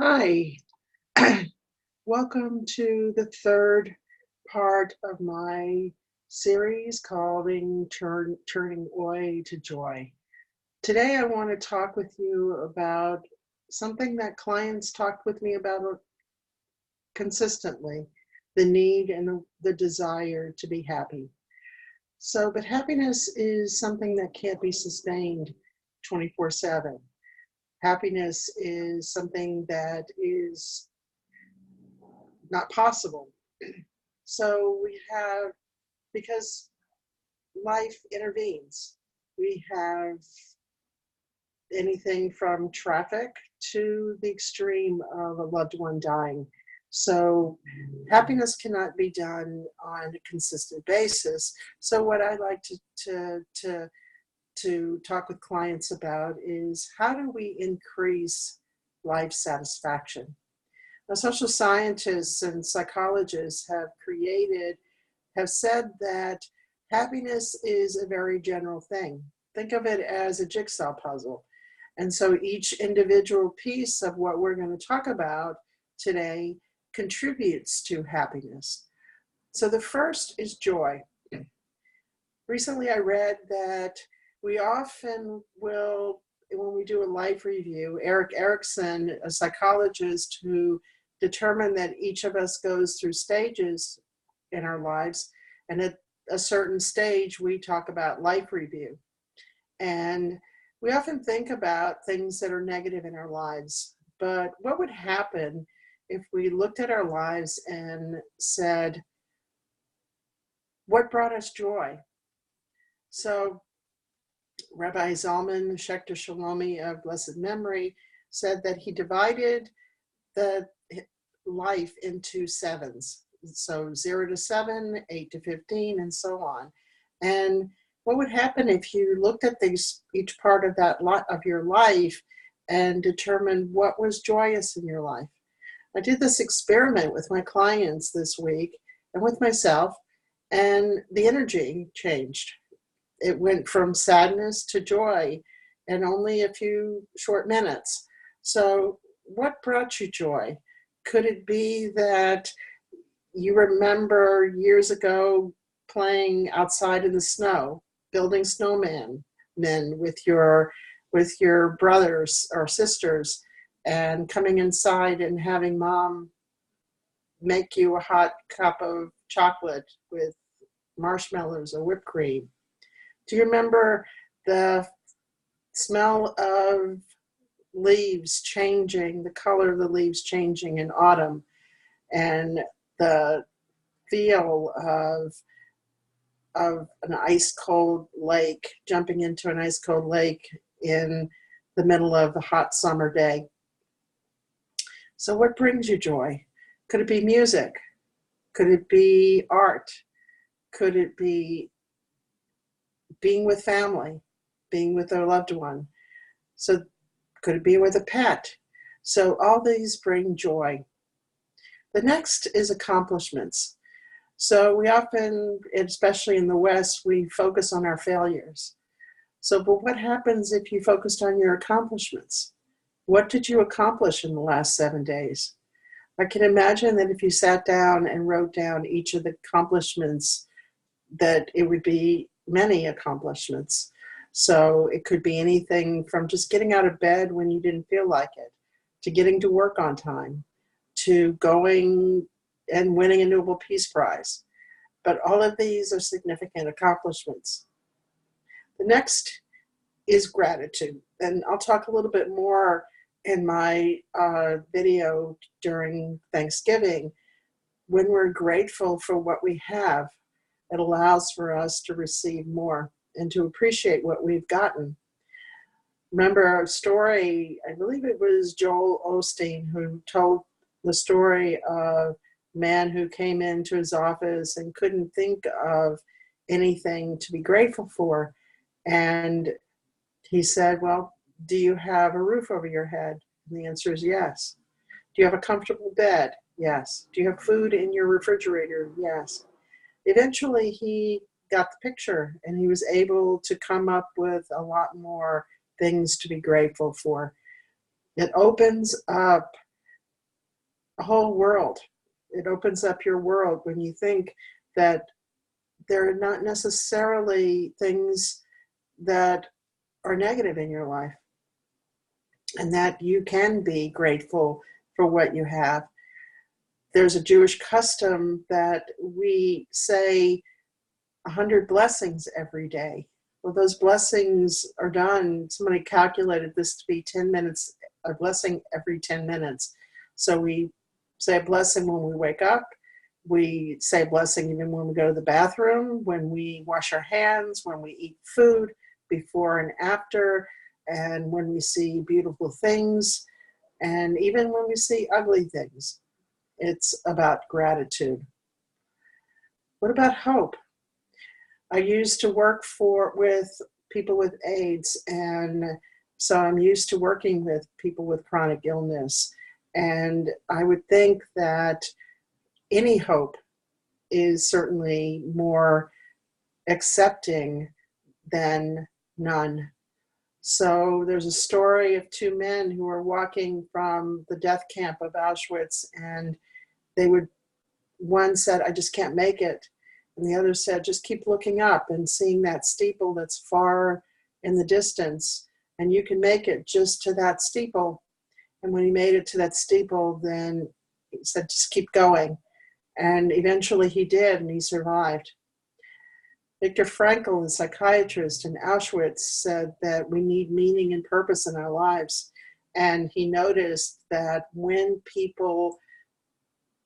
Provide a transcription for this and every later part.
Hi, welcome to the third part of my series calling Turning Oi to Joy. Today, I want to talk with you about something that clients talk with me about consistently, the need and the desire to be happy. But happiness is something that can't be sustained 24/7. Happiness is something that is not possible. So we have, because life intervenes, we have anything from traffic to the extreme of a loved one dying. So happiness cannot be done on a consistent basis. So what I like to talk with clients about is how do we increase life satisfaction? Now, social scientists and psychologists have said that happiness is a very general thing. Think of it as a jigsaw puzzle. And so each individual piece of what we're going to talk about today contributes to happiness. So the first is joy. Recently, I read that we often will, when we do a life review, Eric Erickson, a psychologist who determined that each of us goes through stages in our lives, and at a certain stage, we talk about life review. And we often think about things that are negative in our lives, but what would happen if we looked at our lives and said, what brought us joy? So Rabbi Zalman Schechter Shalomi of blessed memory said that he divided the life into sevens. So 0 to 7, 8 to 15, and so on. And what would happen if you looked at each part of that of your life and determined what was joyous in your life? I did this experiment with my clients this week and with myself, and the energy changed. It went from sadness to joy in only a few short minutes. So what brought you joy? Could it be that you remember years ago playing outside in the snow, building snowmen with your brothers or sisters, and coming inside and having mom make you a hot cup of chocolate with marshmallows or whipped cream? Do you remember the smell of leaves changing, the color of the leaves changing in autumn, and the feel of an ice cold lake, jumping into an ice cold lake in the middle of a hot summer day? So what brings you joy? Could it be music? Could it be art? Could it be being with family, being with a loved one? So could it be with a pet? So all these bring joy. The next is accomplishments. So we often, especially in the West, we focus on our failures. So, but what happens if you focused on your accomplishments? What did you accomplish in the last 7 days? I can imagine that if you sat down and wrote down each of the accomplishments, that it would be many accomplishments. So it could be anything from just getting out of bed when you didn't feel like it, to getting to work on time, to going and winning a Nobel Peace Prize. But all of these are significant accomplishments. The next is gratitude. And I'll talk a little bit more in my video during Thanksgiving. When we're grateful for what we have, it allows for us to receive more and to appreciate what we've gotten. Remember a story, I believe it was Joel Osteen who told the story of a man who came into his office and couldn't think of anything to be grateful for. And he said, well, do you have a roof over your head? And the answer is yes. Do you have a comfortable bed? Yes. Do you have food in your refrigerator? Yes. Eventually, he got the picture and he was able to come up with a lot more things to be grateful for. It opens up a whole world. It opens up your world when you think that there are not necessarily things that are negative in your life, and that you can be grateful for what you have. There's a Jewish custom that we say 100 blessings every day. Well, those blessings are done. Somebody calculated this to be 10 minutes, a blessing every 10 minutes. So we say a blessing when we wake up. We say a blessing even when we go to the bathroom, when we wash our hands, when we eat food, before and after, and when we see beautiful things, and even when we see ugly things. It's about gratitude. What about hope? I used to work with people with AIDS, and so I'm used to working with people with chronic illness. And I would think that any hope is certainly more accepting than none. So there's a story of two men who were walking from the death camp of Auschwitz, and one said, "I just can't make it." And the other said, "Just keep looking up and seeing that steeple that's far in the distance, and you can make it just to that steeple." And when he made it to that steeple, then he said, "Just keep going." And eventually he did, and he survived. Viktor Frankl, the psychiatrist in Auschwitz, said that we need meaning and purpose in our lives. And he noticed that when people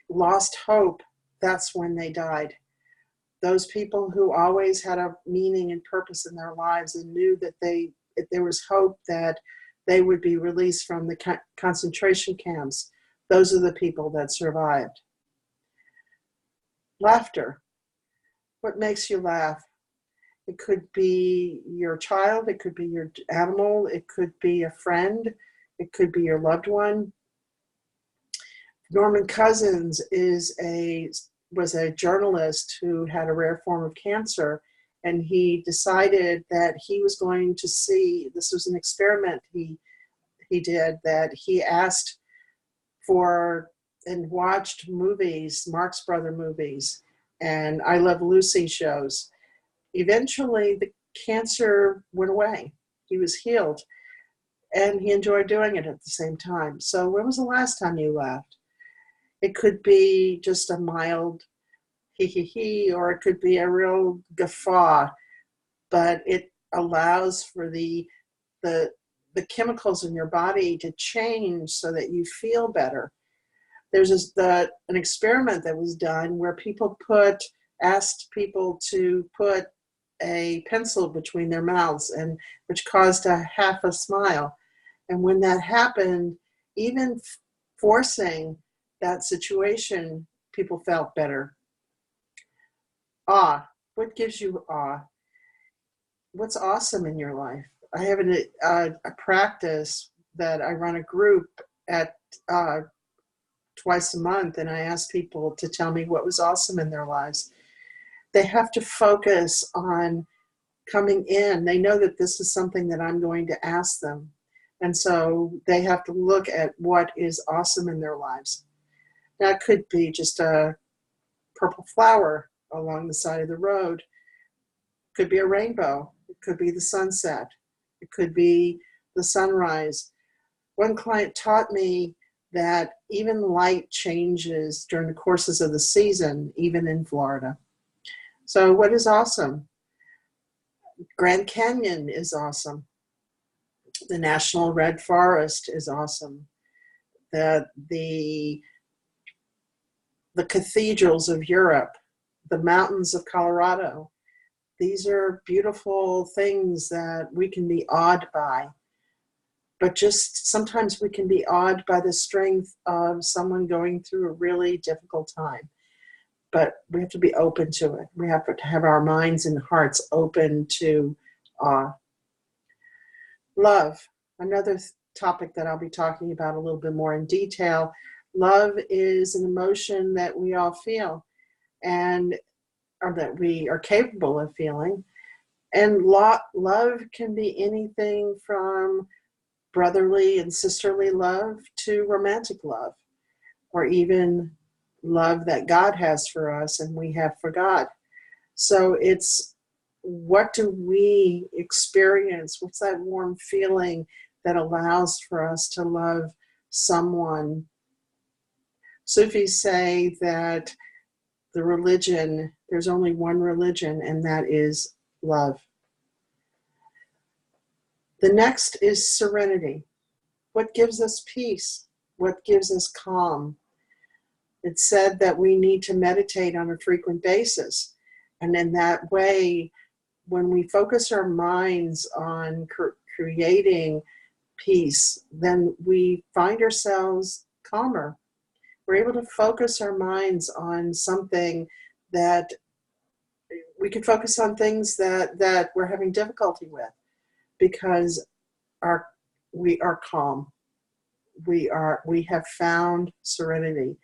lost hope, that's when they died. Those people who always had a meaning and purpose in their lives and knew that there was hope that they would be released from the concentration camps, those are the people that survived. Laughter. What makes you laugh? It could be your child, it could be your animal, it could be a friend, it could be your loved one. Norman Cousins was a journalist who had a rare form of cancer, and he decided that he was going to see, this was an experiment he did, that he asked for and watched movies, Marx Brother movies, and I Love Lucy shows. Eventually, the cancer went away. He was healed, and he enjoyed doing it at the same time. So when was the last time you laughed? It could be just a mild hee hee hee, or it could be a real guffaw, but it allows for the chemicals in your body to change so that you feel better. There's an experiment that was done where people asked people to put a pencil between their mouths, and which caused a half a smile. And when that happened, even forcing that situation, people felt better. Awe. What gives you awe? What's awesome in your life? I have a practice that I run a group at twice a month, and I ask people to tell me what was awesome in their lives. They have to focus on coming in. They know that this is something that I'm going to ask them. And so they have to look at what is awesome in their lives. That could be just a purple flower along the side of the road. It could be a rainbow. It could be the sunset. It could be the sunrise. One client taught me that even light changes during the courses of the season, even in Florida. So what is awesome? Grand Canyon is awesome. The National Red Forest is awesome. The cathedrals of Europe, the mountains of Colorado. These are beautiful things that we can be awed by. But just sometimes we can be awed by the strength of someone going through a really difficult time. But we have to be open to it. We have to have our minds and hearts open to awe. Love, another topic that I'll be talking about a little bit more in detail. Love is an emotion that we all feel, or that we are capable of feeling. And love can be anything from brotherly and sisterly love to romantic love. or even love that God has for us and we have for God. So it's, what do we experience? What's that warm feeling that allows for us to love someone? Sufis say that there's only one religion, and that is love. The next is serenity. What gives us peace? What gives us calm? It's said that we need to meditate on a frequent basis. And in that way, when we focus our minds on creating peace, then we find ourselves calmer. We're able to focus our minds on something that we can focus on things that we're having difficulty with, because we are calm. We have found serenity.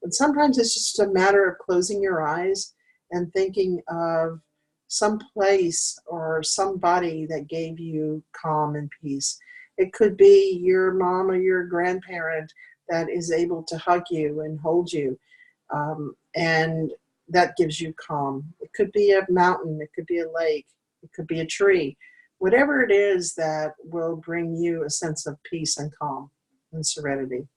And sometimes it's just a matter of closing your eyes and thinking of some place or somebody that gave you calm and peace. It could be your mom or your grandparent that is able to hug you and hold you, and that gives you calm. It could be a mountain, it could be a lake, it could be a tree. Whatever it is that will bring you a sense of peace and calm and serenity.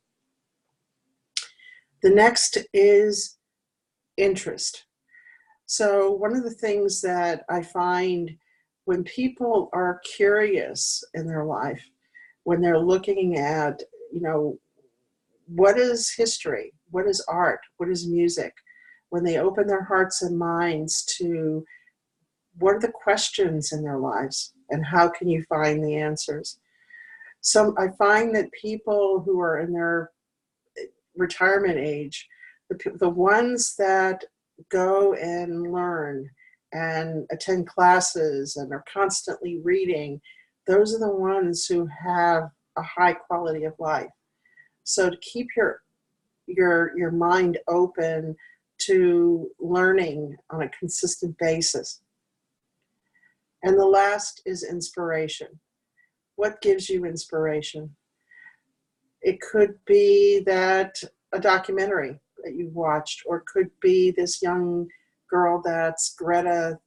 The next is interest. So one of the things that I find when people are curious in their life, when they're looking at, what is history? What is art? What is music? When they open their hearts and minds to what are the questions in their lives and how can you find the answers? So I find that people who are in their retirement age, the ones that go and learn and attend classes and are constantly reading, those are the ones who have a high quality of life. So to keep your mind open to learning on a consistent basis. And the last is inspiration. What gives you inspiration? It could be that a documentary that you've watched, or it could be this young girl that's Greta,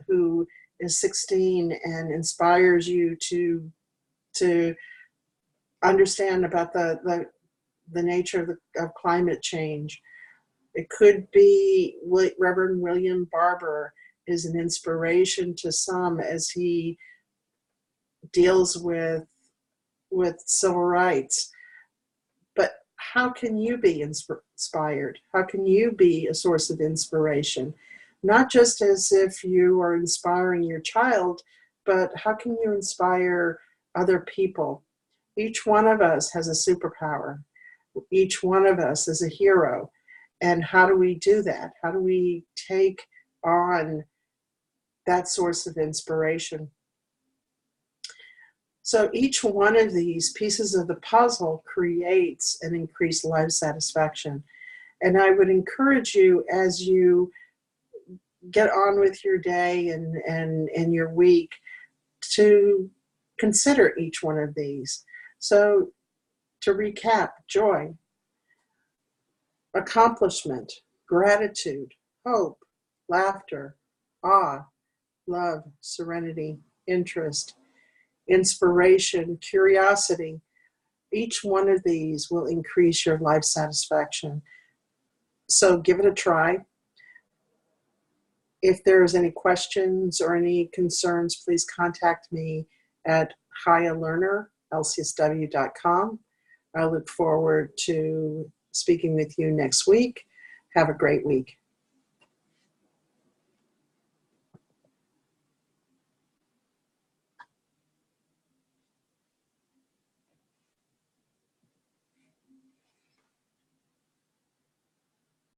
who is 16 and inspires you to understand about the nature of climate change. It could be Reverend William Barber is an inspiration to some as he deals with civil rights. But how can you be inspired? How can you be a source of inspiration? Not just as if you are inspiring your child, but how can you inspire other people? Each one of us has a superpower. Each one of us is a hero. And how do we do that? How do we take on that source of inspiration? So each one of these pieces of the puzzle creates an increased life satisfaction. And I would encourage you, as you get on with your day and your week, to consider each one of these. So to recap: joy, accomplishment, gratitude, hope, laughter, awe, love, serenity, interest, inspiration, curiosity. Each one of these will increase your life satisfaction. So give it a try. If there's any questions or any concerns, please contact me at HayaLearner@lcsw.com. I look forward to speaking with you next week. Have a great week.